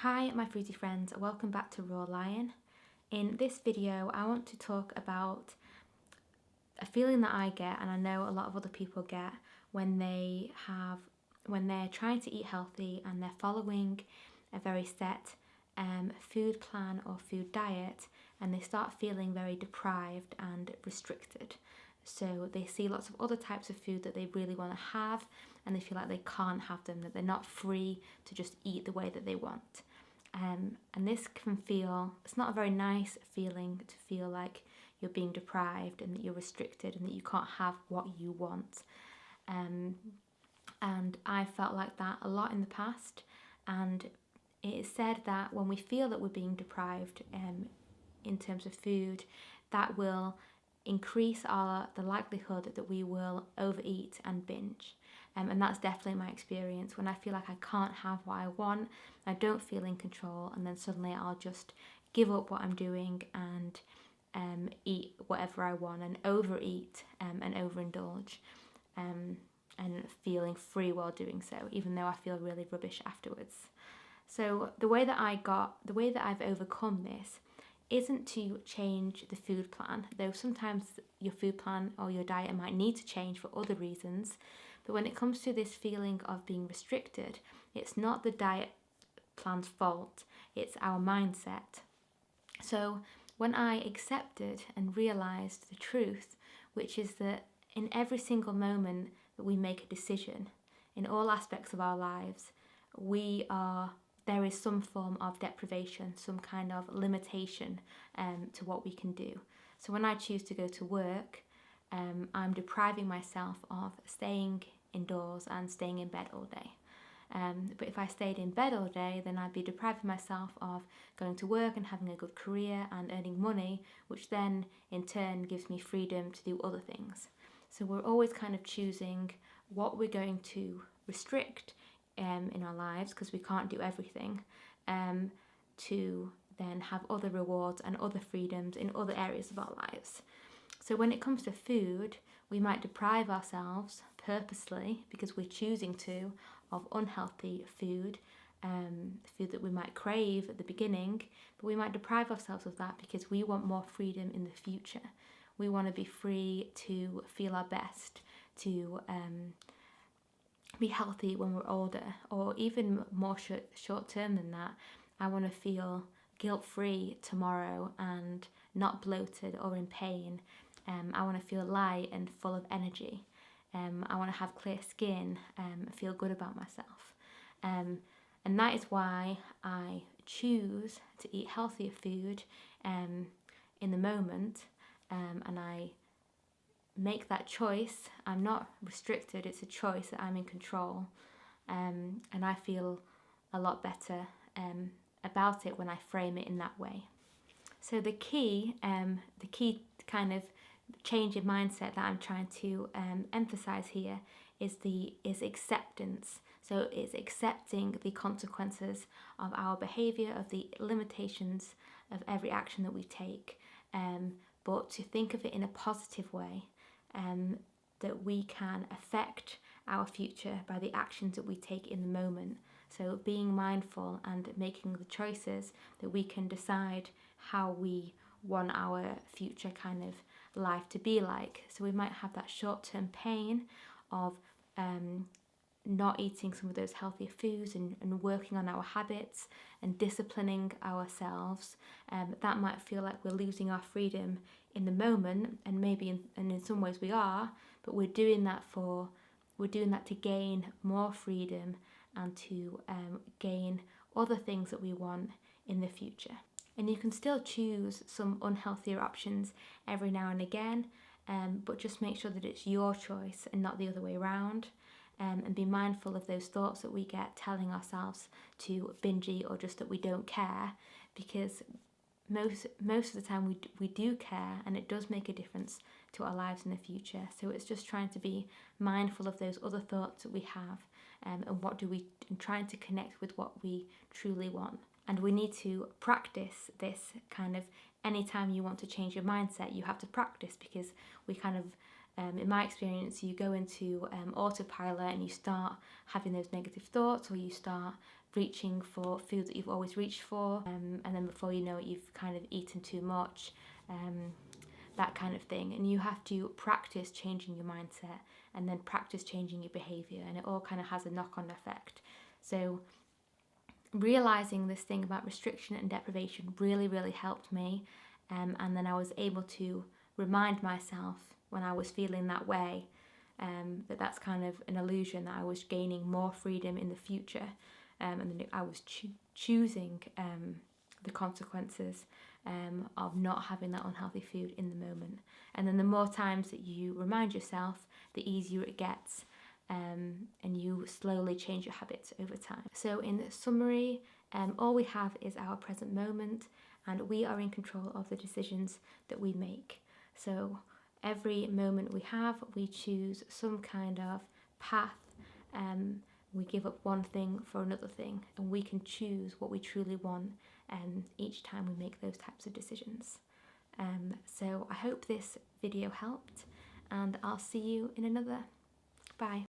Hi my fruity friends, welcome back to Raw Lion. In this video I want to talk about a feeling that I get, and I know a lot of other people get, when they're trying to eat healthy and they're following a very set food plan or food diet, and they start feeling very deprived and restricted. So they see lots of other types of food that they really want to have, and they feel like they can't have them, that they're not free to just eat the way that they want. And this can feel, it's not a very nice feeling to feel like you're being deprived and that you're restricted and that you can't have what you want. And I felt like that a lot in the past, and it is said that when we feel that we're being deprived in terms of food, that will increase the likelihood that we will overeat and binge. And that's definitely my experience. When I feel like I can't have what I want, I don't feel in control, and then suddenly I'll just give up what I'm doing and eat whatever I want and overeat and overindulge, and feeling free while doing so, even though I feel really rubbish afterwards. So the way that I've overcome this isn't to change the food plan, though sometimes your food plan or your diet might need to change for other reasons. But when it comes to this feeling of being restricted, it's not the diet plan's fault, it's our mindset. So when I accepted and realised the truth, which is that in every single moment that we make a decision, in all aspects of our lives, there is some form of deprivation, some kind of limitation to what we can do. So when I choose to go to work, I'm depriving myself of staying indoors and staying in bed all day. But if I stayed in bed all day, then I'd be depriving myself of going to work and having a good career and earning money, which then in turn gives me freedom to do other things. So we're always kind of choosing what we're going to restrict in our lives, because we can't do everything, to then have other rewards and other freedoms in other areas of our lives. So when it comes to food, we might deprive ourselves purposely, because we're choosing to, of unhealthy food, food that we might crave at the beginning, but we might deprive ourselves of that because we want more freedom in the future. We want to be free to feel our best, to be healthy when we're older, or even more short term than that. I want to feel guilt-free tomorrow and not bloated or in pain. I want to feel light and full of energy. I want to have clear skin, feel good about myself. And that is why I choose to eat healthier food in the moment, and I make that choice. I'm not restricted, it's a choice that I'm in control, and I feel a lot better about it when I frame it in that way. So the key kind of change in mindset that I'm trying to emphasize here is acceptance. So it's accepting the consequences of our behavior, of the limitations of every action that we take, but to think of it in a positive way, that we can affect our future by the actions that we take in the moment. So being mindful and making the choices that we can decide how we want our future kind of life to be like. So we might have that short-term pain of not eating some of those healthier foods and working on our habits and disciplining ourselves. That might feel like we're losing our freedom in the moment, and maybe in some ways we are, but we're doing that to gain more freedom and to gain other things that we want in the future. And you can still choose some unhealthier options every now and again, but just make sure that it's your choice and not the other way around. And be mindful of those thoughts that we get telling ourselves to binge eat, or just that we don't care, because most of the time we do care, and it does make a difference to our lives in the future. So it's just trying to be mindful of those other thoughts that we have, and trying to connect with what we truly want. And we need to practice this kind of, anytime you want to change your mindset, you have to practice, because we kind of, in my experience, you go into autopilot and you start having those negative thoughts, or you start reaching for food that you've always reached for, and then before you know it, you've kind of eaten too much, that kind of thing. And you have to practice changing your mindset and then practice changing your behavior, and it all kind of has a knock-on effect. So realizing this thing about restriction and deprivation really helped me, and then I was able to remind myself when I was feeling that way, that that's kind of an illusion, that I was gaining more freedom in the future, and then I was choosing the consequences of not having that unhealthy food in the moment. And then the more times that you remind yourself, the easier it gets, and you slowly change your habits over time. So in summary, all we have is our present moment, and we are in control of the decisions that we make. So every moment we have, we choose some kind of path, we give up one thing for another thing, and we can choose what we truly want each time we make those types of decisions. So I hope this video helped, and I'll see you in another. Bye.